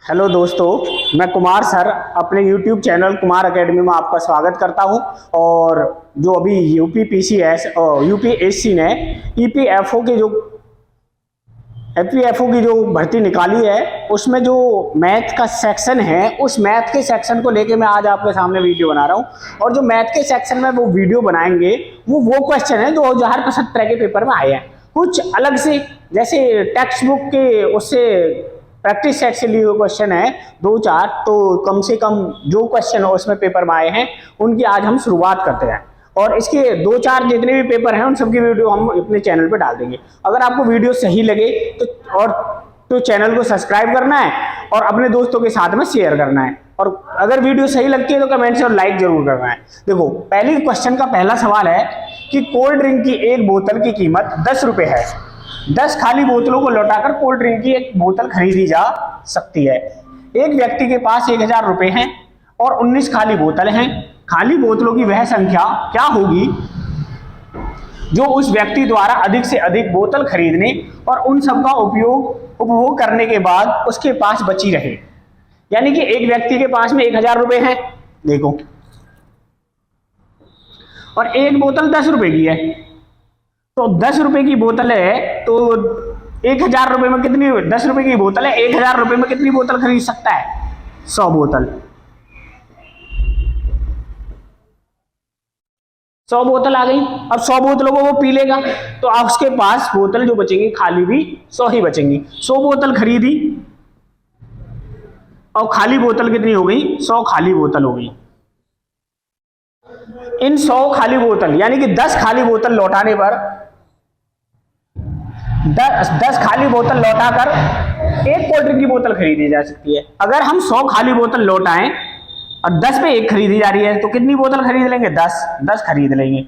Hello दोस्तों, मैं Kumar sir अपने YouTube चैनल कुमार एकेडमी में आपका स्वागत करता हूं। और जो अभी यूपीपीसीएस और यूपीएससी ने ईपीएफओ की जो भर्ती निकाली है, उसमें जो मैथ का सेक्शन है, उस मैथ के सेक्शन को लेके मैं आज आपके सामने वीडियो बना रहा हूं। और जो मैथ के सेक्शन में वो वीडियो बनाएंगे वो क्वेश्चन है जो 2075 के पेपर में आए हैं, कुछ अलग से। जैसे टेक्स्ट बुक के उससे प्रैक्टिस सेट से लिए हुए क्वेश्चन है दो चार, तो कम से कम जो क्वेश्चन उसमें पेपर में आए हैं उनकी आज हम शुरुआत करते हैं। और इसके दो चार जितने भी पेपर हैं उन सबकी वीडियो हम अपने चैनल पे डाल देंगे। अगर आपको वीडियो सही लगे तो चैनल को सब्सक्राइब करना है और अपने दोस्तों के साथ में शेयर करना है। और अगर वीडियो सही लगती है तो कमेंट से और लाइक जरूर करना है। देखो, पहले क्वेश्चन का पहला सवाल है कि कोल्ड ड्रिंक की एक बोतल की कीमत 10 रुपए है। 10 खाली बोतलों को लौटाकर कोल्ड ड्रिंक की एक बोतल खरीदी जा सकती है। एक व्यक्ति के पास 1000 रुपए हैं और 19 खाली बोतल हैं। खाली बोतलों की वह संख्या क्या होगी जो उस व्यक्ति द्वारा अधिक से अधिक बोतल खरीदने और उन सब का उपभोग करने के बाद उसके पास बची रहे। यानी कि एक व्यक्ति के पास में 1000 रुपए हैं, देखो, और एक बोतल 10 रुपए की है। तो 10 रुपए की बोतल है तो 1000 रुपए में कितनी, 10 रुपए की बोतल है, 1000 रुपए में कितनी बोतल खरीद सकता है? 100 बोतल। 100 बोतल आ गई। अब 100 बोतलों को वो पी लेगा तो अब उसके पास बोतल जो बचेंगी खाली भी 100 ही बचेंगी। 100 बोतल खरीदी और खाली बोतल कितनी हो गई? 100 खाली बोतल हो गई। इन 100 खाली बोतल यानी कि 10 खाली बोतल लौटाने पर 10 खाली बोतल लौटाकर एक कोल्ड ड्रिंक की बोतल खरीदी जा सकती है। अगर हम 100 खाली बोतल लौटाएं और 10 पे एक खरीदी जा रही है तो कितनी बोतल खरीद लेंगे? 10 खरीद लेंगे।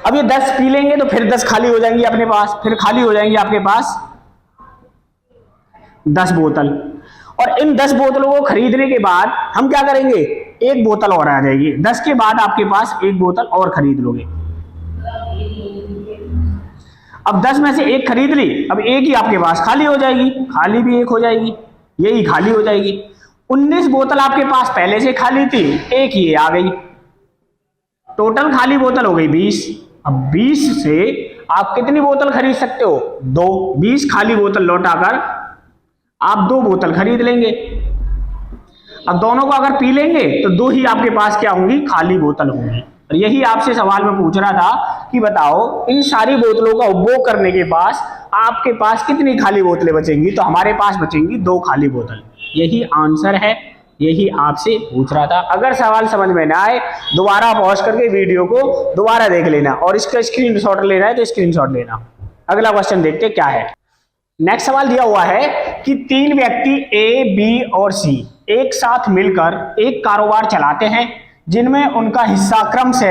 अब ये 10 पी लेंगे तो फिर 10 खाली हो जाएंगी अपने पास, फिर खाली हो जाएंगी आपके पास 10 बोतल। और इन 10 बोतलों को खरीदने के बाद हम क्या करेंगे? एक बोतल और आ जाएगी। 10 के बाद आपके पास एक बोतल और खरीद लोगे। अब 10 में से एक खरीद ली, अब एक ही आपके पास खाली हो जाएगी, खाली भी एक हो जाएगी, यही खाली हो जाएगी। 19 बोतल आपके पास पहले से खाली थी, एक ही आ गई, टोटल खाली बोतल हो गई 20। अब 20 से आप कितनी बोतल खरीद सकते हो? 2। 20 खाली बोतल लौटाकर आप 2 बोतल खरीद लेंगे। अब दोनों को अगर पी लेंगे तो 2 ही आपके पास क्या होंगी? खाली बोतल होंगी। और यही आपसे सवाल में पूछ रहा था कि बताओ इन सारी बोतलों का उपभोग करने के पास आपके पास कितनी खाली बोतलें बचेंगी? तो हमारे पास बचेंगी 2 खाली बोतल। यही आंसर है, यही आपसे पूछ रहा था। अगर सवाल समझ में ना आए दोबारा पॉज करके वीडियो को दोबारा देख लेना और इसका स्क्रीनशॉट लेना है तो स्क्रीनशॉट लेना। अगला क्वेश्चन देखते क्या है। नेक्स्ट सवाल दिया हुआ है कि 3 व्यक्ति ए, बी और सी एक साथ मिलकर एक कारोबार चलाते हैं जिनमें उनका हिस्सा क्रम से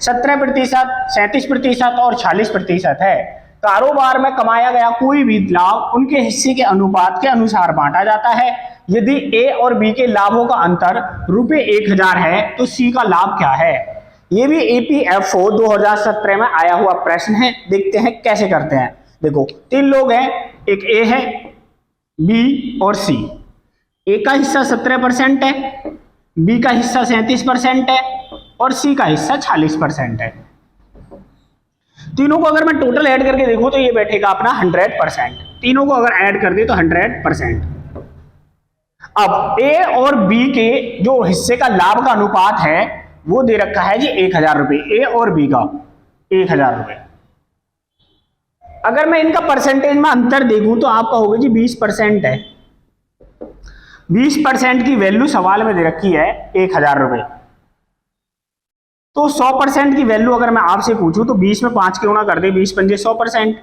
17%, 37% और 40% है। कारोबार में कमाया गया कोई भी लाभ उनके हिस्से के अनुपात के अनुसार बांटा जाता है। यदि ए और बी के लाभों का अंतर ₹1000 है तो सी का लाभ क्या है? ये भी ईपीएफओ 2017 में आया हुआ प्रश्न है। देखते हैं कैसे करते हैं। देखो, 3 लोग हैं, एक ए है, बी और सी। ए का हिस्सा 17% है, बी का हिस्सा 37% है और सी का हिस्सा 40% है। तीनों को अगर मैं टोटल ऐड करके देखूं तो ये बैठेगा अपना 100%। तीनों को अगर ऐड कर दे तो 100%। अब ए और बी के जो हिस्से का लाभ का अनुपात है वो दे रखा है जी 1000 रुपए। ए और बी का 1000 रुपए। अगर मैं इनका परसेंटेज में अंतर देखूं तो आपका होगा जी 20% है। 20% की वैल्यू सवाल में दे रखी है 1000 रुपए। तो 100% की वैल्यू अगर मैं आपसे पूछूं तो 20 में 5 की गुणा कर दे, 20 पंजे 100%।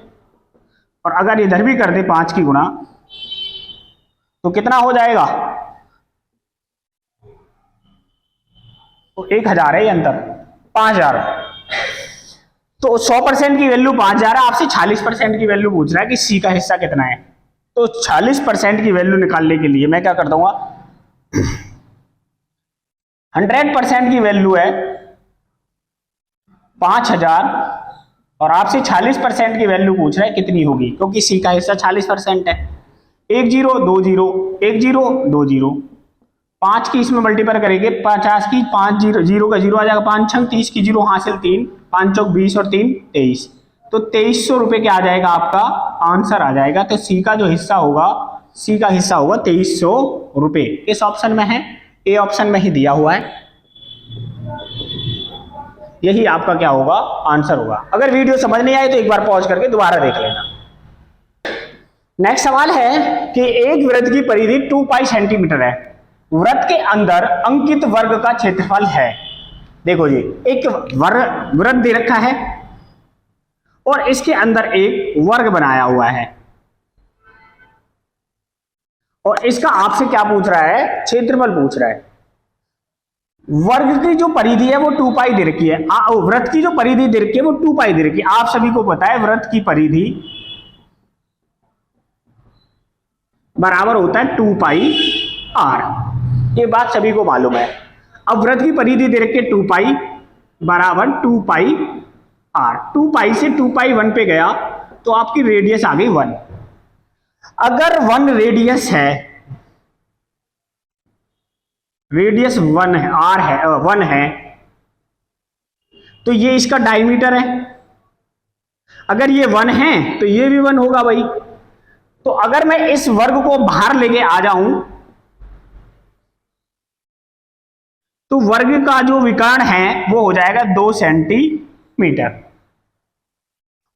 और अगर इधर भी कर दे 5 की गुणा तो कितना हो जाएगा? तो 1000 है ये अंतर, 5000। तो 100% की वैल्यू 5000 है। आपसे 40% की वैल्यू पूछ रहा है कि सी का हिस्सा कितना है। तो 40% की वैल्यू निकालने के लिए मैं क्या कर दूंगा? 100% की वैल्यू है 5000 और आपसे 40% की वैल्यू पूछ रहा है कितनी होगी, क्योंकि सी का हिस्सा 40% है। 1 0 2 0 1 0 2 0, 5 की इसमें मल्टीपल करेंगे 50 की, 5 0 0 का 0 आ जाएगा, 5 छंग 30 की 0 हासिल 3, 5 चौक 20 और 3 23, तो 2300 रुपए के आ जाएगा आपका आंसर आ जाएगा। तो सी का जो हिस्सा होगा, सी का हिस्सा होगा 2300 रुपए। इस ऑप्शन में है, ए ऑप्शन में ही दिया हुआ है, यही आपका क्या होगा आंसर होगा। अगर वीडियो समझ नहीं आए तो एक बार पॉज करके दोबारा देख लेना। नेक्स्ट सवाल है कि एक वृत्त की परिधि 2 पाई सेंटीमीटर है, वृत्त के अंदर अंकित वर्ग का क्षेत्रफल है। देखो जी, एक वृत्त दे रखा है और इसके अंदर एक वर्ग बनाया हुआ है, और इसका आपसे क्या पूछ रहा है, क्षेत्रफल पूछ रहा है। वर्ग की जो परिधि है वो 2 पाई दे रखी है, वृत्त की जो परिधि दे रखी है वो 2 पाई दे रखी है। आप सभी को पता है वृत्त की परिधि बराबर होता है 2 पाई आर, ये बात सभी को मालूम है। अब वृत्त की परिधि दे रखी है 2 पाई बराबर 2 पाई आर, 2 पाई से 2 पाई 1 पे गया तो आपकी रेडियस आ गई 1। अगर 1 रेडियस है, रेडियस 1 है, आर है 1 है, तो ये इसका डायमीटर है। अगर ये 1 है तो ये भी 1 होगा भाई। तो अगर मैं इस वर्ग को बाहर लेके आ जाऊं तो वर्ग का जो विकर्ण है वो हो जाएगा 2 सेंटीमीटर।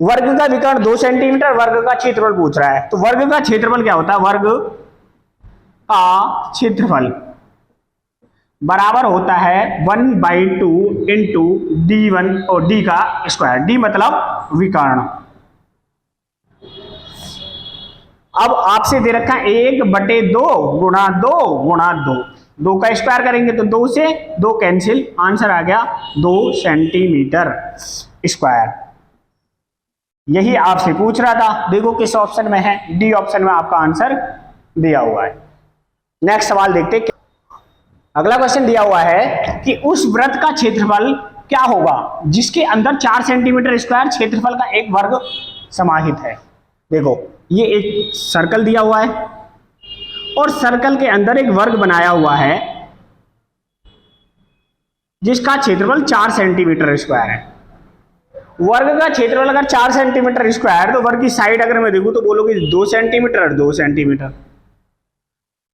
वर्ग का विकर्ण 2 सेंटीमीटर, वर्ग का क्षेत्रफल पूछ रहा है। तो वर्ग का क्षेत्रफल क्या होता है, वर्ग का क्षेत्रफल बराबर होता है 1/2 इंटू D1 और D का स्क्वायर, D मतलब विकर्ण। अब आपसे दे रखा है 1/2 गुणा 2 गुणा 2, 2 का स्क्वायर करेंगे तो 2 से 2 कैंसिल, आंसर आ गया 2 सेंटीमीटर स्क्वायर। यही आपसे पूछ रहा था, देखो किस ऑप्शन में है, डी ऑप्शन में आपका आंसर दिया हुआ है। नेक्स्ट सवाल देखते हैं। अगला क्वेश्चन दिया हुआ है कि उस वृत्त का क्षेत्रफल क्या होगा जिसके अंदर 4 सेंटीमीटर स्क्वायर क्षेत्रफल का एक वर्ग समाहित है। देखो ये एक सर्कल दिया हुआ है और सर्कल के अंदर एक वर्ग बनाया हुआ है जिसका क्षेत्रफल 4 सेंटीमीटर स्क्वायर है। वर्ग का क्षेत्रफल अगर 4 सेंटीमीटर स्क्वायर, तो वर्ग की साइड अगर मैं देखूं तो बोलोगे 2 सेंटीमीटर और 2 सेंटीमीटर।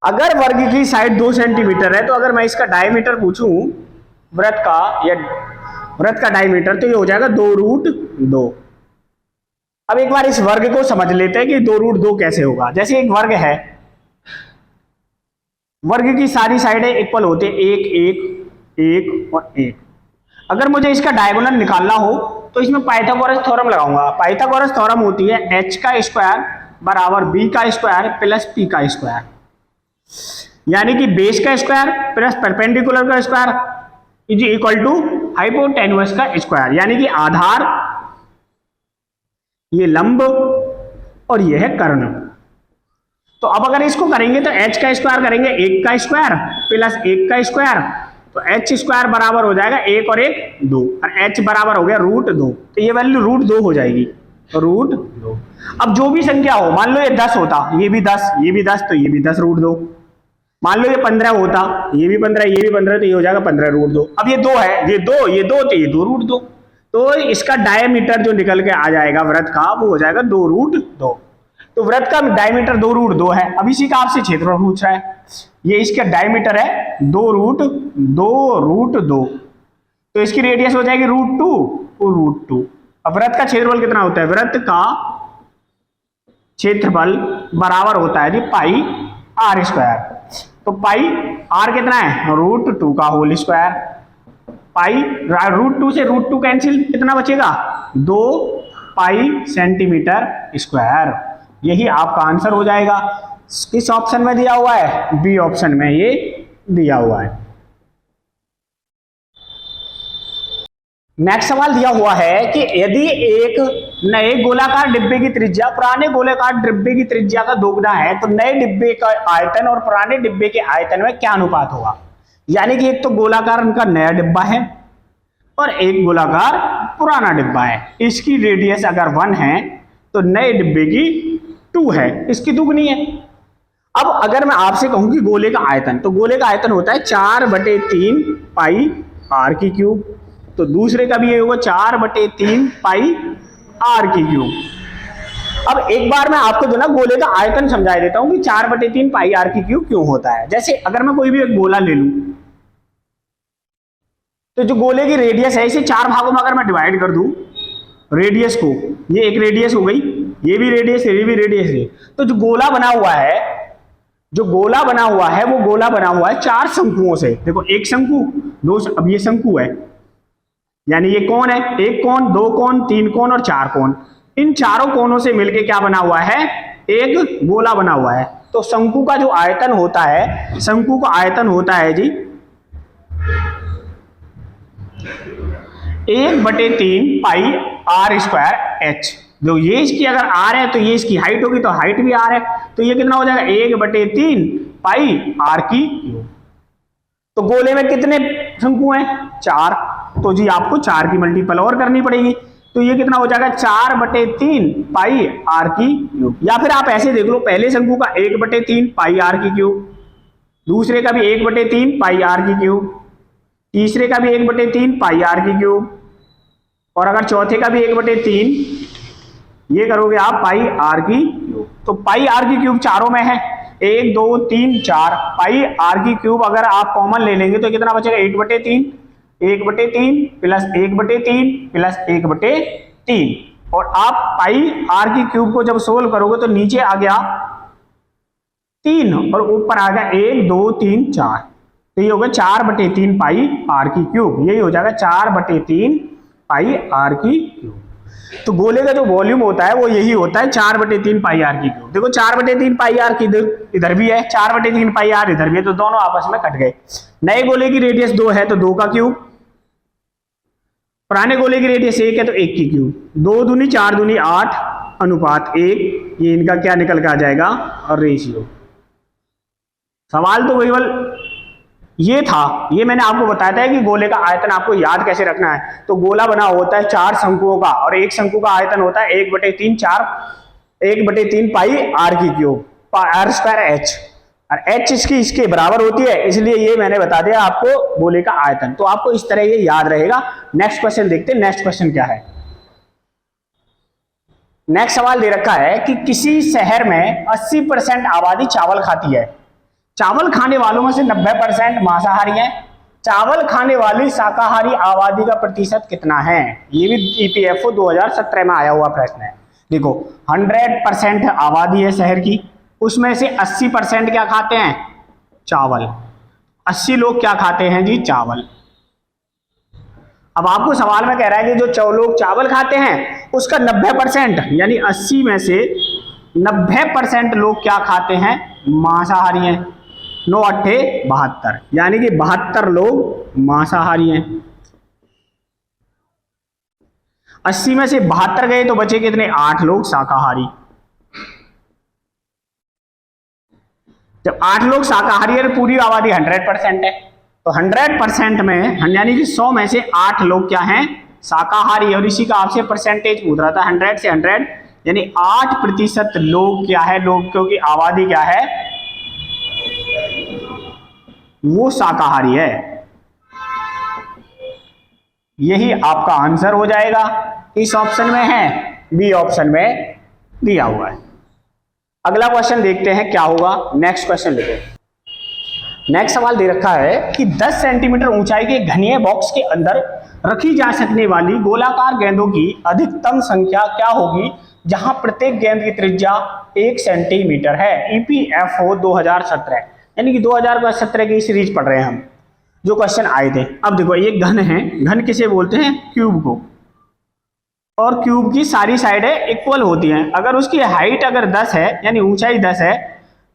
अगर वर्ग की साइड 2 सेंटीमीटर है तो अगर मैं इसका डायमीटर पूछूं वृत्त का, या वृत्त का डायमीटर, तो ये हो जाएगा 2√2। अब एक बार इस वर्ग को समझ लेते हैं कि 2√2 कैसे होगा। जैसे एक वर्ग है, वर्ग की सारी साइडें इक्वल होते हैं, 1 1 1 और 1। अगर मुझे इसका डायगोनल निकालना हो तो इसमें पाइथागोरस थ्योरम लगाऊंगा। पाइथागोरस थ्योरम होती है h का स्क्वायर बराबर b का स्क्वायर प्लस p का स्क्वायर, यानी कि बेस का स्क्वायर प्लस परपेंडिकुलर का square is equal to hypotenuse का स्क्वायर, यानी कि आधार, ये लंब और ये है कर्ण। तो अब अगर इसको करेंगे तो h का स्क्वायर करेंगे 1 का स्क्वायर प्लस 1 का स्क्वायर, तो h स्क्वायर बराबर हो जाएगा 1 और 1 2, और h बराबर हो गया √2, तो ये वैल्यू √2 हो जाएगी, √2। अब जो भी संख्या हो, मान लो ये 10 होता, ये भी 10, ये भी 10, तो ये भी 10 √2। मान लो ये 15 होता, ये भी 15, ये भी 15, तो ये हो जाएगा 15 √2। अब ये 2 है, ये 2, ये 2, तो ये 2 √2। तो इसका डायमीटर जो निकल के आ जाएगा वृत्त का वो हो जाएगा 2√2। तो वृत्त का डायमीटर 2√2 है। अब इसी का आपसे क्षेत्रफल पूछ रहा है, ये इसका डायमीटर है 2√2, तो इसकी रेडियस हो जाएगी √2। अब वृत्त का क्षेत्रफल कितना होता है, वृत्त का क्षेत्रफल बराबर होता है जी पाई आर स्क्वायर। तो पाई आर कितना है, √2 का होल स्क्वायर। पाई √2 से √2 कैंसिल, कितना बचेगा 2 पाई सेंटीमीटर स्क्वायर। यही आपका आंसर हो जाएगा। किस ऑप्शन में दिया हुआ है, बी ऑप्शन में ये दिया हुआ है। नेक्स्ट सवाल दिया हुआ है कि यदि एक नए गोलाकार डिब्बे की त्रिज्या पुराने गोलाकार डिब्बे की त्रिज्या का दोगुना है तो नए डिब्बे का आयतन और पुराने डिब्बे के आयतन में क्या अनुपात होगा। यानी कि एक तो गोलाकार उनका नया डिब्बा है, और एक गोलाकार पुराना डिब्बा है। इसकी रेडियस अगर 1 है तो नए डिब्बे की 2 है, इसकी दुगनी है। अब अगर मैं आपसे कहूं कि गोले का आयतन, तो गोले का आयतन होता है 4/3 पाई आर की क्यूब, तो दूसरे का भी ये होगा 4/3 पाई आर की क्यूब। अब एक बार मैं आपको जो ना गोले का आयतन समझा देता हूं कि 4/3 पाई आर की क्यूब क्यों होता है। जैसे अगर मैं कोई भी एक गोला ले लूं, तो जो गोले की रेडियस है इसे 4 भागों में अगर मैं डिवाइड कर दूं रेडियस को, ये एक रेडियस हो गई, ये भी रेडियस है, ये भी रेडियस है, तो जो गोला बना हुआ है, जो गोला बना हुआ है वो गोला बना हुआ है 4 शंकुओं से। देखो एक शंकु, दो, अब ये शंकु है, यानी ये कोण है, एक कोण, 2 कोण, 3 कोण और 4 कोण। इन चारों कोणों से मिलके क्या बना हुआ है, एक गोला बना हुआ है। तो शंकु का जो आयतन होता है, शंकु का आयतन होता है जी 1/3 पाई आर स्क्वायर एच। जो ये इसकी अगर आर है तो ये इसकी हाइट होगी, तो हाइट भी आर है, तो ये कितना हो जाएगा 1/3 पाई आर की क्यूब। तो गोले में कितने शंकु हैं, 4, तो जी आपको 4 की मल्टीपल और करनी पड़ेगी, तो ये कितना हो जाएगा 4/3 पाई आर की क्यूब। या फिर आप ऐसे देख लो, पहले शंकु का 1/3 पाई आर की क्यूब, दूसरे का भी 1/3 पाई आर की क्यूब, तीसरे का भी 1/3 पाई आर की क्यूब, और अगर चौथे का भी 1/3, ये करोगे आप पाई आर की क्यूब। तो पाई आर की क्यूब चारों में है, 1 2 3 4, पाई आर की क्यूब अगर आप कॉमन ले लेंगे तो कितना बचेगा 1/3, 1/3 प्लस 1/3 प्लस 1/3, और आप पाई आर की क्यूब को जब सोल्व करोगे तो नीचे आ गया 3 और ऊपर आ गया 1 2 3 4, तो ये होगा 4/3 पाई आर की क्यूब। यही हो जाएगा 4/3 पाई आर की क्यूब। तो गोले का जो वॉल्यूम होता है वो यही होता है 4/3 पाई आर की क्यूब। देखो 4/3 पाई आर की इधर भी है, 4/3 पाई आर इधर भी है, तो दोनों आपस में कट गए। नए गोले की रेडियस 2 है तो 2 का क्यूब, पुराने गोले की रेडियस 1 है तो 1 की क्यूब, 2 दूनी 4 दूनी 8 अनुपात 1, ये इनका क्या निकल के आ जाएगा और रेशियो। सवाल तो केवल ये था, ये मैंने आपको बताया था कि गोले का आयतन आपको याद कैसे रखना है। तो गोला बना होता है 4 शंकुओं का, और एक शंकु का आयतन होता है 1/3 पाई आर की क्यूब, आर स्क्वायर एच, और एच इसके बराबर होती है, इसलिए ये मैंने बता दिया आपको गोले का आयतन। तो आपको इस तरह ये याद रहेगा। नेक्स्ट क्वेश्चन देखते हैं, नेक्स्ट क्वेश्चन क्या है। नेक्स्ट सवाल दे रखा है कि किसी शहर में 80% आबादी चावल खाती है, चावल खाने वालों में से 90% मांसाहारी हैं, चावल खाने वाली शाकाहारी आबादी का प्रतिशत कितना है। ये भी ईपीएफओ 2017 में आया हुआ प्रश्न है। देखो 100% आबादी है शहर की, उसमें से 80% क्या खाते हैं, चावल। 80 लोग क्या खाते हैं जी, चावल। अब आपको सवाल में कह रहा है कि जो लोग चावल खाते हैं उसका 90% यानी 80 में से 90% लोग क्या खाते हैं, मांसाहारी हैं। 9 8 72, यानी कि 72 लोग मांसाहारी हैं। 80 में से 72 गए तो बचे कितने, 8 लोग शाकाहारी। जब 8 लोग शाकाहारी है तो पूरी आबादी 100% है, तो 100% में यानी कि 100 में से 8 लोग क्या हैं, शाकाहारी। और इसी का आपसे परसेंटेज पूछ रहा था, 100 से 100 यानी 8% लोग क्या है, लोगों की आबादी क्या है, वो शाकाहारी है। यही आपका आंसर हो जाएगा। इस ऑप्शन में है, बी ऑप्शन में दिया हुआ है। अगला क्वेश्चन देखते हैं क्या होगा। नेक्स्ट क्वेश्चन देखो। नेक्स्ट सवाल दे रखा है कि 10 सेंटीमीटर ऊंचाई के घनीय बॉक्स के अंदर रखी जा सकने वाली गोलाकार गेंदों की अधिकतम संख्या क्या होगी, जहां प्रत्येक गेंद की त्रिज्या 1 सेंटीमीटर है। ईपीएफओ 2017, यानी कि 2017 की सीरीज पढ़ रहे हैं हम, जो क्वेश्चन आए थे। अब देखो ये घन है, घन किसे बोलते हैं, क्यूब को, और क्यूब की सारी साइडें इक्वल होती हैं। अगर उसकी हाइट अगर 10 है यानी ऊंचाई 10 है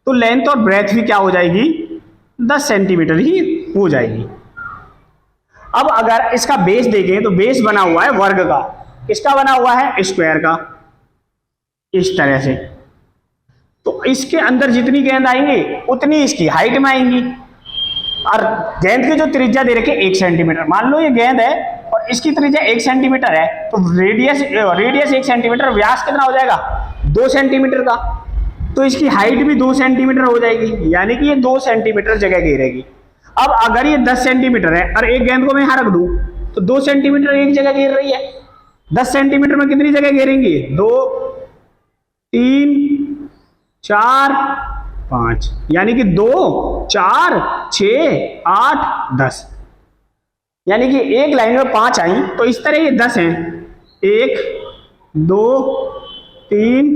तो लेंथ और ब्रेथ भी क्या हो जाएगी, 10 सेंटीमीटर ही हो जाएगी। अब अगर इसका बेस देखें तो बेस बना हुआ है वर्ग का, किसका बना हुआ है, स्क्वायर का, इस तरह से। तो इसके अंदर जितनी गेंद आएंगी उतनी इसकी हाइट में आएंगी। और गेंद की जो त्रिज्या दे रखी है 1 सेंटीमीटर, मान लो ये गेंद है और इसकी त्रिज्या 1 सेंटीमीटर है, तो रेडियस 1 सेंटीमीटर, व्यास कितना हो जाएगा 2 सेंटीमीटर का, तो इसकी हाइट भी 2 सेंटीमीटर हो जाएगी, यानी कि ये 2 सेंटीमीटर जगह घेरेगी। अब अगर ये 10 सेंटीमीटर है और एक गेंद को मैं यहां रख दूं तो 2 सेंटीमीटर एक जगह घेर रही है, 10 सेंटीमीटर में कितनी जगह घेरेंगी 2 3 4 5, यानी कि 2 4 6 8 10, यानी कि एक लाइन में 5 आई, तो इस तरह ये 10 हैं, 1 2 3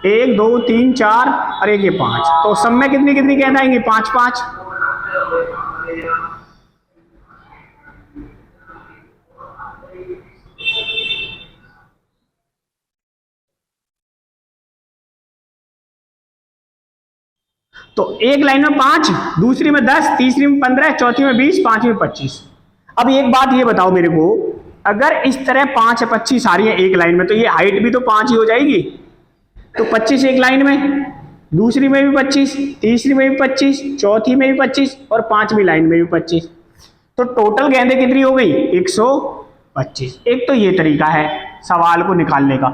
1 2 3 4 और एक ये 5, तो सब में कितनी कितनी गेंद आएंगी 5 5। तो एक लाइन में 5, दूसरी में 10, तीसरी में 15, चौथी में 20, पांचवी में 25। अब एक बात ये बताओ मेरे को, अगर इस तरह 5 25 आ रही है एक लाइन में, तो ये हाइट भी तो 5 ही हो जाएगी, तो 25 एक लाइन में, दूसरी में भी 25, तीसरी में भी 25, चौथी में भी 25 और पांचवी लाइन में भी 25, तो टोटल गेंदें कितनी हो गई 125। एक तो ये तरीका है सवाल को निकालने का।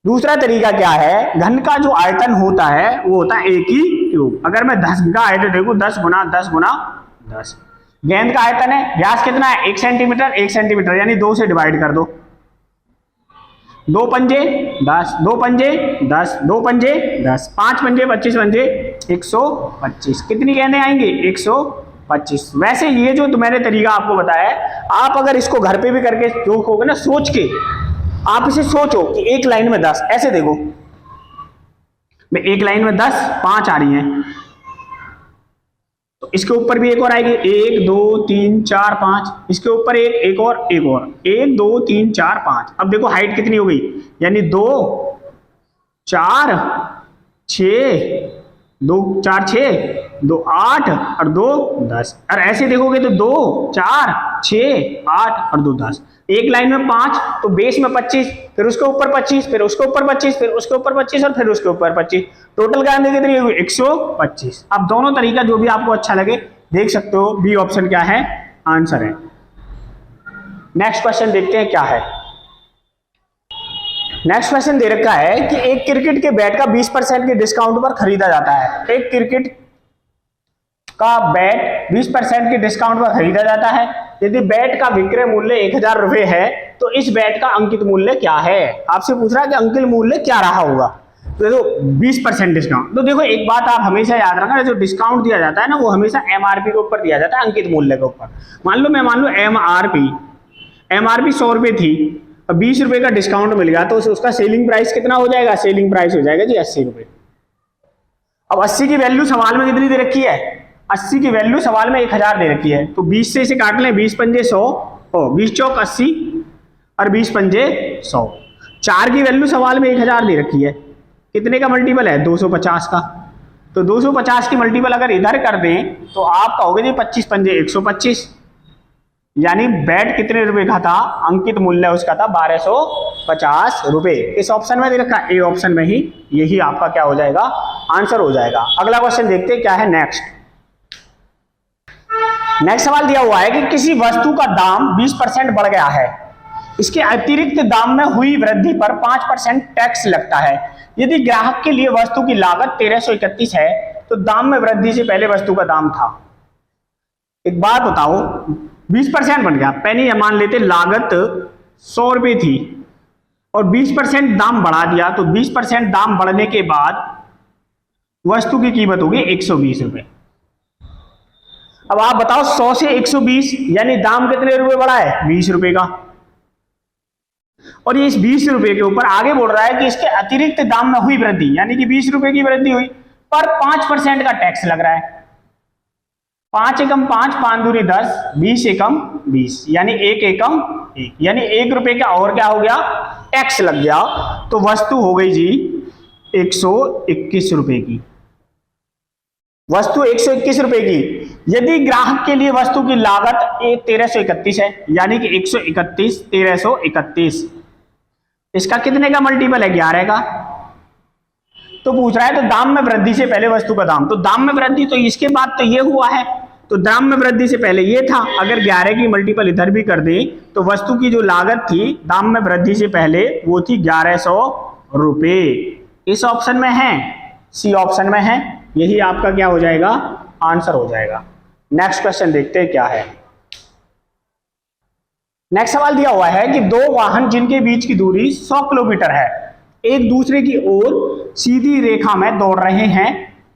दूसरा तरीका क्या है, घन का जो आयतन होता है वो होता है एक ही क्यूब। अगर मैं 10 का आयतन देखूं 10 गुना 10 गुना 10, गेंद का आयतन है, व्यास कितना है 1 सेंटीमीटर, 1 सेंटीमीटर यानी 2 से डिवाइड कर दो, 2 पंजे 10, 2 पंजे 10, 2 पंजे 10, 5 पंजे 25 पंजे 125, कितनी गेंदें आएंगी 125। वैसे ये जो मैंने तरीका आपको बताया है, आप अगर इसको घर पे भी करके देखोगे ना, सोच के आप इसे सोचो कि एक लाइन में 10, ऐसे देखो मैं एक लाइन में 10 5 आ रही हैं, तो इसके ऊपर भी एक और आएगी 1 2 3 4 5, इसके ऊपर एक और 1 2 3 4 5। अब देखो हाइट कितनी हो गई, यानी 2 4 6 2 4 6 2 8 और 2 10, और ऐसे देखोगे तो 2 4 6 8 और 2 10, एक लाइन में 5, तो बेस में 25, फिर उसके ऊपर 25, फिर उसके ऊपर 25, फिर उसके ऊपर 25 और फिर उसके ऊपर 25, टोटल गेंदें कितनी होगी 125। अब दोनों तरीका जो भी आपको अच्छा लगे देख सकते हो, बी ऑप्शन क्या है आंसर है। नेक्स्ट क्वेश्चन देखते हैं क्या है। नेक्स्ट क्वेश्चन दे रखा है कि एक क्रिकेट के बैट का 20% के डिस्काउंट पर खरीदा जाता है। एक क्रिकेट का बैट 20% के डिस्काउंट पर खरीदा जाता है। यदि बैट का विक्रय मूल्य 1000 रुपए है तो इस बैट का अंकित मूल्य क्या है। आपसे पूछ रहा है कि अंकित मूल्य क्या रहा होगा। तो देखो 20% डिस्काउंट, तो देखो एक बात आप हमेशा याद रखना, जो डिस्काउंट दिया जाता है ना वो हमेशा एमआरपी के ऊपर दिया जाता है, अंकित मूल्य के ऊपर। मान लो एमआरपी 100 रुपए थी, अब 20 रुपए का डिस्काउंट मिल गया तो उसका सेलिंग प्राइस कितना हो जाएगा, सेलिंग प्राइस हो जाएगा जी 80 रुपए। अब 80 की वैल्यू सवाल में कितनी दे रखी है, 80 की वैल्यू सवाल में 1000 दे रखी है, तो 20 से इसे काट लें, 20 पंजे 100, 20 चौक 80 और 20 पंजे 100। 4 की वैल्यू सवाल में 1000 दे रखी है, कितने का मल्टीपल है 250 का, तो 250 की मल्टीपल अगर इधर कर दें तो आपका होगा जी 25 पंजे 125, यानी बैट कितने रुपए का था, अंकित मूल्य उसका था 1250 रुपए। इस ऑप्शन में दे रखा ए ऑप्शन में ही, यही आपका क्या हो जाएगा आंसर हो जाएगा। अगला क्वेश्चन देखते हैं क्या है। नेक्स्ट सवाल दिया हुआ है कि किसी वस्तु का दाम 20% बढ़ गया है, इसके अतिरिक्त दाम में हुई वृद्धि पर 5% टैक्स लगता है। यदि ग्राहक के लिए वस्तु की लागत 1331 है तो दाम में वृद्धि से पहले वस्तु का दाम था। एक बात बताओ, 20% बन गया, पहले मान लेते लागत 100 रुपए थी और 20% दाम बढ़ा दिया, तो 20% दाम बढ़ने के बाद वस्तु की कीमत होगी 120 रुपए। अब आप बताओ 100 से 120 यानी दाम कितने रुपए बढ़ा है, 20 रुपए का, और ये इस 20 रुपए के ऊपर आगे बोल रहा है कि इसके अतिरिक्त दाम में हुई वृद्धि, यानी कि 20 रुपए की वृद्धि हुई पर 5% का टैक्स लग रहा है। 5 एकम 5, 5 दूनी 10, 20 एकम 20, यानी 1 एकम 1, यानी 1 रुपए का और क्या हो गया टैक्स लग गया, तो वस्तु हो गई जी 121 रुपए की। वस्तु 121 रुपए की। यदि ग्राहक के लिए वस्तु की लागत 1331 है, यानी कि 131 1331, इसका कितने का मल्टीपल है 11 का, तो पूछ रहा है तो दाम में वृद्धि से पहले वस्तु का दाम, तो दाम में वृद्धि तो इसके बाद तो ये हुआ है, तो दाम में वृद्धि से पहले ये था, अगर 11 की मल्टीपल इधर भी कर दें तो वस्तु की जो लागत थी दाम में वृद्धि से पहले वो थी 1100 रुपए। इस ऑप्शन में है, सी ऑप्शन में है, यही आपका क्या हो जाएगा, आंसर हो जाएगा। नेक्स्ट क्वेश्चन देखते हैं क्या है। नेक्स्ट सवाल दिया हुआ है कि दो वाहन जिनके बीच की दूरी 100 किलोमीटर है एक दूसरे की ओर सीधी रेखा में दौड़ रहे हैं,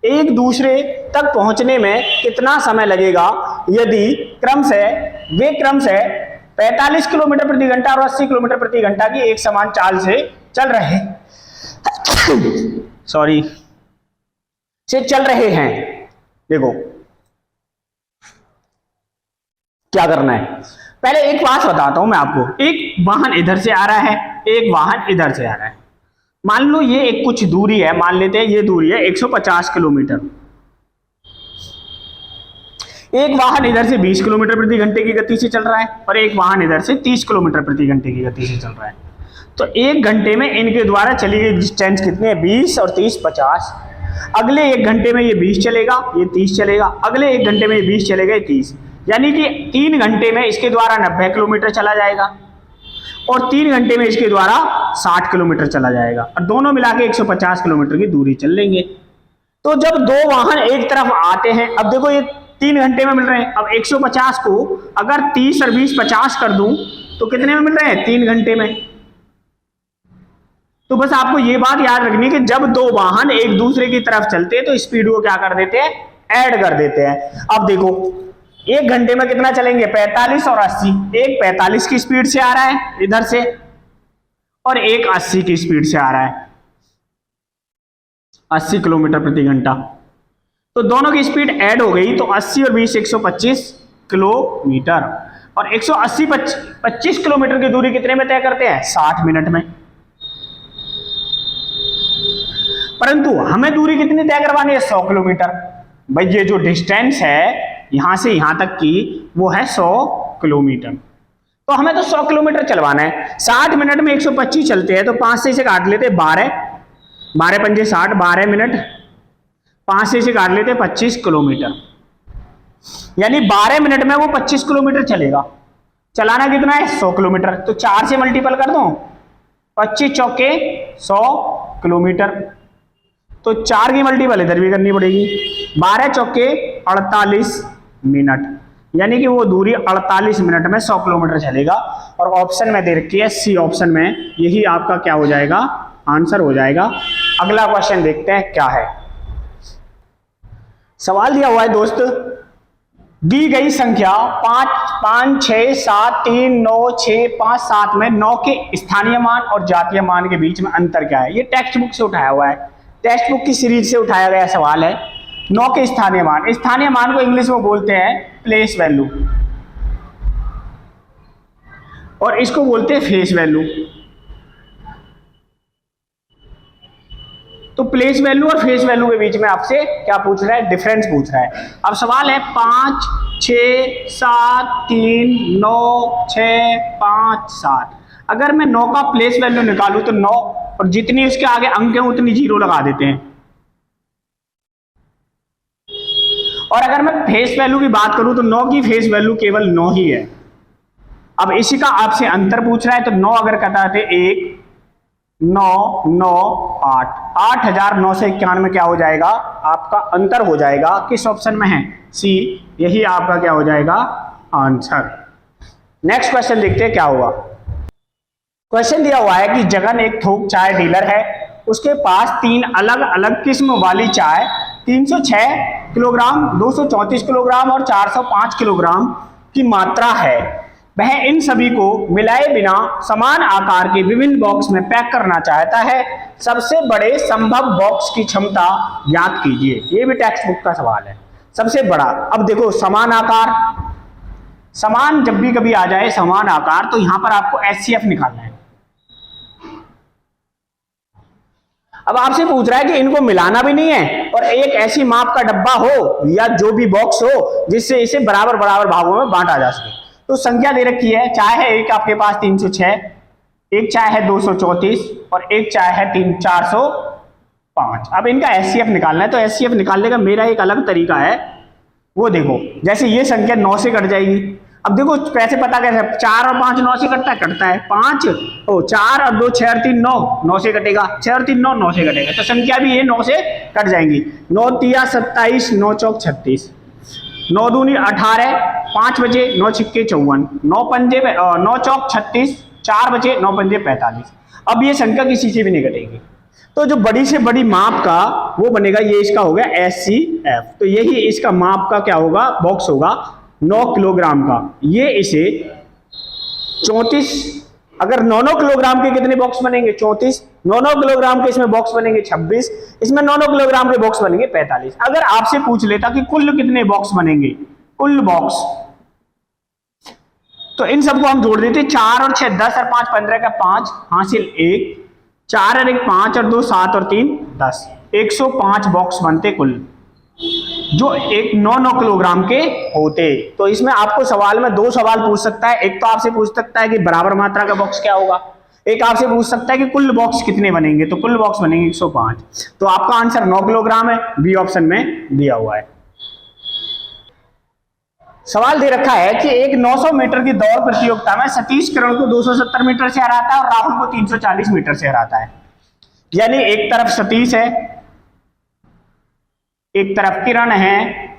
एक दूसरे तक पहुंचने में कितना समय लगेगा यदि वे क्रम से 45 किलोमीटर प्रति घंटा और 80 किलोमीटर प्रति घंटा की एक समान चाल से चल रहे हैं। देखो क्या करना है, पहले एक बात बताता हूं मैं आपको। एक वाहन इधर से आ रहा है, एक वाहन इधर से आ रहा है। मान लो ये एक कुछ दूरी है, मान लेते हैं ये दूरी है 150 किलोमीटर। एक वाहन इधर से 20 किलोमीटर प्रति घंटे की गति से चल रहा है और एक वाहन इधर से 30 किलोमीटर प्रति घंटे की गति से चल रहा है। तो एक घंटे में इनके द्वारा चली गई डिस्टेंस कितनी है, 20 और 30 50। अगले एक घंटे में ये 20 चलेगा, ये 30 चलेगा, अगले एक घंटे में ये 20 चलेगा, ये 30, यानी कि 3 घंटे में इसके द्वारा 90 किलोमीटर चला जाएगा और 3 घंटे में इसके द्वारा 60 किलोमीटर चला जाएगा और दोनों मिला के 150 किलोमीटर की दूरी चल लेंगे। तो जब दो वाहन एक तरफ आते हैं, अब देखो ये 3 घंटे में मिल रहे हैं, अब 150 को अगर 30 और 20 50 कर दूं तो कितने में मिल रहे हैं, 3 घंटे में। तो बस आपको ये बात याद रखनी कि जब दो वाहन एक दूसरे की तरफ चलते हैं तो स्पीड को क्या कर देते हैं, ऐड कर देते हैं। अब देखो एक घंटे में कितना चलेंगे, 45 और 80। एक 45 की स्पीड से आ रहा है इधर से और एक 80 की स्पीड से आ रहा है, 80 किलोमीटर प्रति घंटा। तो दोनों की स्पीड ऐड हो गई तो 80 और 20 125 किलोमीटर और 180 25 किलोमीटर की दूरी कितने में तय करते हैं, 60 मिनट में। परंतु हमें दूरी कितनी तय करवानी है, 100 किलोमीटर। भाई ये जो डिस्टेंस है यहां से यहां तक की वो है 100 किलोमीटर, तो हमें तो 100 किलोमीटर चलवाना है। 60 मिनट में 125 चलते हैं तो 5 से इसे काट लेते 12 पंजे 60, 12 मिनट, 5 से इसे काट लेते 25 किलोमीटर, यानी 12 मिनट में वो 25 किलोमीटर चलेगा। चलाना कितना है, 100 किलोमीटर। तो 4 से मल्टीपल कर दो, 25 चौके 100 किलोमीटर। तो 4 की मल्टीपल इधर भी करनी पड़ेगी, 12 चौके 48 मिनट, यानी कि वो दूरी 48 मिनट में 100 किलोमीटर चलेगा। और ऑप्शन में दे रखी है सी ऑप्शन में, यही आपका क्या हो जाएगा, आंसर हो जाएगा। अगला क्वेश्चन देखते हैं क्या है। सवाल दिया हुआ है दोस्त, दी गई संख्या 5 5 6 7 3 9 6 5 7 में 9 के स्थानीय मान और जातीय मान के बीच में अंतर क्या है। ये टेक्स्ट बुक से उठाया हुआ है, टेक्स्ट बुक की सीरीज से उठाया गया सवाल है। 9 के स्थानीय मान को इंग्लिश में बोलते हैं प्लेस वैल्यू और इसको बोलते हैं फेस वैल्यू। तो प्लेस वैल्यू और फेस वैल्यू के बीच में आपसे क्या पूछ रहा है, डिफरेंस पूछ रहा है। अब सवाल है 5 6 7 3 9 6 5 7। अगर मैं 9 का प्लेस वैल्यू निकालूं तो 9 और जितनी उसके आगे अंक है उतनी 0 लगा देते हैं। और अगर मैं फेस वैल्यू की बात करूं तो 9 की फेस वैल्यू केवल 9 ही है। अब इसी का आपसे अंतर पूछ रहा है, तो 9 अगर कटाते 1 9 9 8 8991 क्या हो जाएगा, आपका अंतर हो जाएगा। किस ऑप्शन में है, सी, यही आपका क्या हो जाएगा, आंसर। नेक्स्ट क्वेश्चन देखते हैं क्या हुआ। क्वेश्चन दिया हुआ है कि जगन एक थोक चाय डीलर है, उसके पास 3 अलग अलग किस्म वाली चाय 306 किलोग्राम 234 किलोग्राम और 405 किलोग्राम की मात्रा है। वह इन सभी को मिलाए बिना समान आकार के विभिन्न बॉक्स में पैक करना चाहता है। सबसे बड़े संभव बॉक्स की क्षमता ज्ञात कीजिए। ये भी टेक्स्ट बुक का सवाल है, सबसे बड़ा। अब देखो समान आकार, समान जब भी कभी आ जाए समान आकार, तो यहां पर आपको एचसीएफ निकालना है। अब आपसे पूछ रहा है कि इनको मिलाना भी नहीं है और एक ऐसी माप का डब्बा हो या जो भी बॉक्स हो जिससे इसे बराबर बराबर भागों में बांटा जा सके। तो संख्या दे रखी है, चाय है एक आपके पास 306, एक चाय है 234 और एक चाय है 405। अब इनका एचसीएफ निकालना है। तो एचसीएफ निकालने का मेरा एक अलग तरीका है, वो देखो, जैसे ये संख्या 9 से कट जाएगी। अब देखो कैसे पता कैसे, 4 और 5 9 से कटता है 5, तो 4 और 2 6 और 3 9, 9 से कटेगा, 6 और 3 9, 9 से कटेगा, तो संख्या भी ये 9 से कट जाएंगी। 9 तिया 27, 9 चौक 36, 9 दूनी 18, 5 बचे, 9 छिक्के 54, 9 पंजे 9 चौक 36, 4 बचे, 9 पंजे 45। अब ये संख्या किसी से भी नहीं कटेगी। तो जो बड़ी से बड़ी माप का वो बनेगा, ये इसका हो गया SCF, तो यही इसका माप का क्या होगा, बॉक्स होगा 9 किलोग्राम का। ये इसे 34, अगर 9 किलोग्राम के कितने बॉक्स बनेंगे 34, 9 किलोग्राम के इसमें बॉक्स बनेंगे 26, इसमें 9 किलोग्राम के बॉक्स बनेंगे 45। अगर आपसे पूछ लेता कि कुल कितने बॉक्स बनेंगे, कुल बॉक्स, तो इन सबको हम जोड़ देते, 4 और 6 10 और 5 15 का 5 हासिल 1, 4 और 1 5 और 2 7 और 3 10, 105 बॉक्स बनते कुल, जो एक 9 किलोग्राम के होते। तो इसमें आपको सवाल में 2 सवाल पूछ सकता है, एक तो आपसे पूछ सकता है कि बराबर मात्रा का बॉक्स क्या होगा, एक आपसे पूछ सकता है कि कुल बॉक्स कितने बनेंगे, तो कुल बॉक्स बनेंगे 105। तो आपका आंसर 9 किलोग्राम है, बी ऑप्शन में दिया हुआ है। सवाल दे रखा है कि एक 900 मीटर की दौड़ प्रतियोगिता में सतीश किरण को 270 मीटर से हराता है और राहुल को 340 मीटर से हराता है। यानी एक तरफ सतीश है, एक तरफ किरण है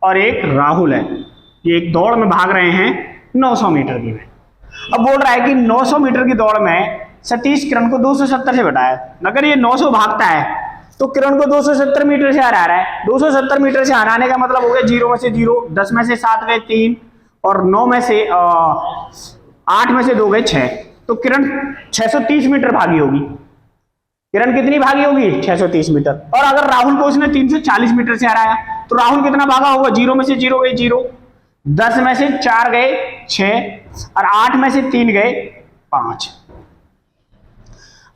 और एक राहुल है, ये एक दौड़ में भाग रहे हैं 900 मीटर की में। अब बोल रहा है कि 900 मीटर की दौड़ में सतीश किरण को 270 से घटाया, अगर ये 900 भागता है तो किरण को 270 मीटर से हरा रहा है। 270 मीटर से हराने का मतलब हो गया 0 में से 0, 10 में से 7 गए 3 और 9 में से 8 में से 2 गए 6, तो किरण 630 मीटर भागी होगी। किरण कितनी भागी होगी 630 मीटर। और अगर राहुल को उसने 340 मीटर से हराया तो राहुल कितना भागा होगा, 0 में से 0 गए 0, 10 में से 4 गए 6 और 8 में से 3 गए 5।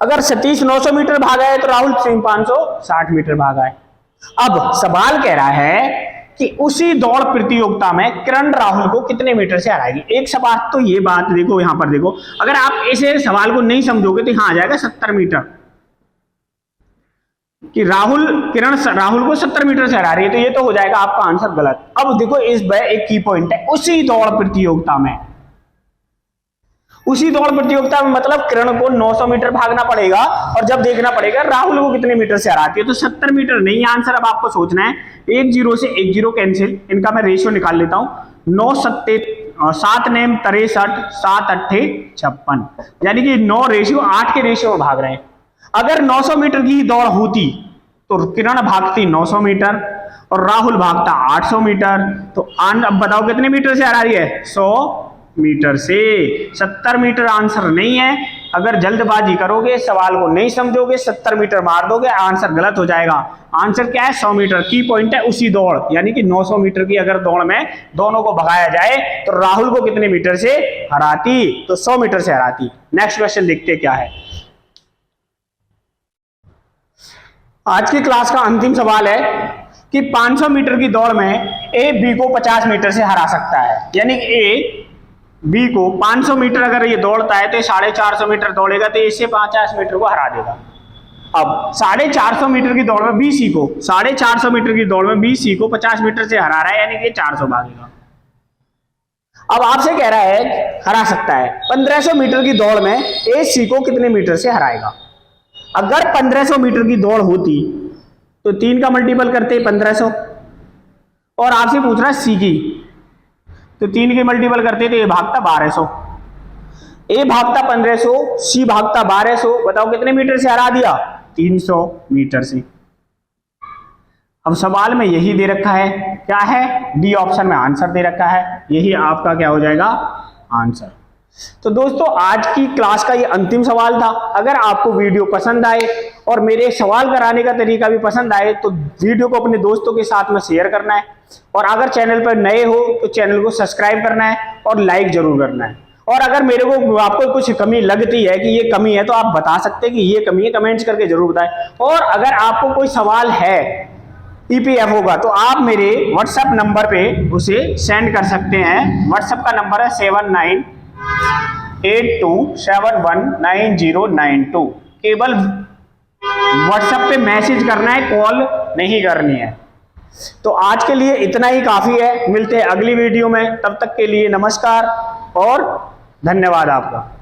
अगर सतीश 900 मीटर भागा है तो राहुल 560 मीटर भागा है। अब सवाल कह रहा है कि उसी दौड़ प्रतियोगिता में किरण राहुल को कितने मीटर से हराएगी। एक सवाल तो ये बात देखो, यहां पर देखो, अगर आप इसे सवाल को नहीं समझोगे तो यहां आ जाएगा 70 मीटर कि किरण राहुल को 70 मीटर से हरा रही है, तो ये तो हो जाएगा आपका आंसर गलत। अब देखो इस एक की पॉइंट है, उसी दौड़ प्रतियोगिता में, उसी दौड़ प्रतियोगिता में मतलब किरण को 900 मीटर भागना पड़ेगा और जब देखना पड़ेगा राहुल को कितने मीटर से हराती है, तो 70 मीटर नहीं आंसर। अब आपको सोचना है, 1 0 से 1 0 कैंसिल, इनका मैं रेशियो निकाल लेता हूं, 9 7 नेम 63, 7 8 56, यानी कि 9 रेशियो 8 के रेशियो में भाग रहे हैं। अगर 900 मीटर की दौड़ होती तो किरण भागती 900 मीटर और राहुल भागता 800 मीटर, तो अब बताओ कितने मीटर से हरा रही है, 100 मीटर से। 70 मीटर आंसर नहीं है। अगर जल्दबाजी करोगे, सवाल को नहीं समझोगे, 70 मीटर मार दोगे, आंसर गलत हो जाएगा। आंसर क्या है, 100 मीटर। की पॉइंट है उसी दौड़, यानी कि 900 मीटर की अगर दौड़ में दोनों को भगाया जाए तो राहुल को कितने मीटर से हराती, तो 100 मीटर से हराती। नेक्स्ट क्वेश्चन देखते क्या है। आज की क्लास का अंतिम सवाल है कि 500 मीटर की दौड़ में ए बी को 50 मीटर से हरा सकता है, यानी कि ए बी को 500 मीटर अगर ये दौड़ता है तो 450 मीटर दौड़ेगा तो इससे 50 मीटर को हरा देगा। अब 450 मीटर की दौड़ में बी सी को 450 मीटर की दौड़ में बी सी को 50 मीटर से हरा रहा है, यानी कि 400 भागेगा। अब आपसे कह रहा है हरा सकता है 1500 मीटर की दौड़ में ए सी को कितने मीटर से हराएगा। अगर 1500 मीटर की दौड़ होती तो 3 का मल्टीपल करते 1500 और आपसे पूछ रहा है सी की, तो 3 के मल्टीपल करते तो ये भागता 1200, ए भागता 1500, सी भागता 1200, बताओ कितने मीटर से हरा दिया, 300 मीटर से। अब सवाल में यही दे रखा है, क्या है, डी ऑप्शन में आंसर दे रखा है, यही आपका क्या हो जाएगा आंसर। तो दोस्तों आज की क्लास का ये अंतिम सवाल था। अगर आपको वीडियो पसंद आए और मेरे सवाल कराने का तरीका भी पसंद आए तो वीडियो को अपने दोस्तों के साथ में शेयर करना है, और अगर चैनल पर नए हो तो चैनल को सब्सक्राइब करना है और लाइक जरूर करना है। और अगर मेरे को आपको कुछ कमी लगती है कि ये कमी है तो आप बता सकते हैं कि ये कमी है, कमेंट्स करके जरूर बताएं। और अगर आपको कोई सवाल है ईपीएफओ का तो आप मेरे व्हाट्सएप नंबर पे उसे सेंड कर सकते हैं। व्हाट्सएप का नंबर है 7982719092। केवल व्हाट्सएप पे मैसेज करना है, कॉल नहीं करनी है। तो आज के लिए इतना ही काफ़ी है, मिलते हैं अगली वीडियो में, तब तक के लिए नमस्कार और धन्यवाद आपका।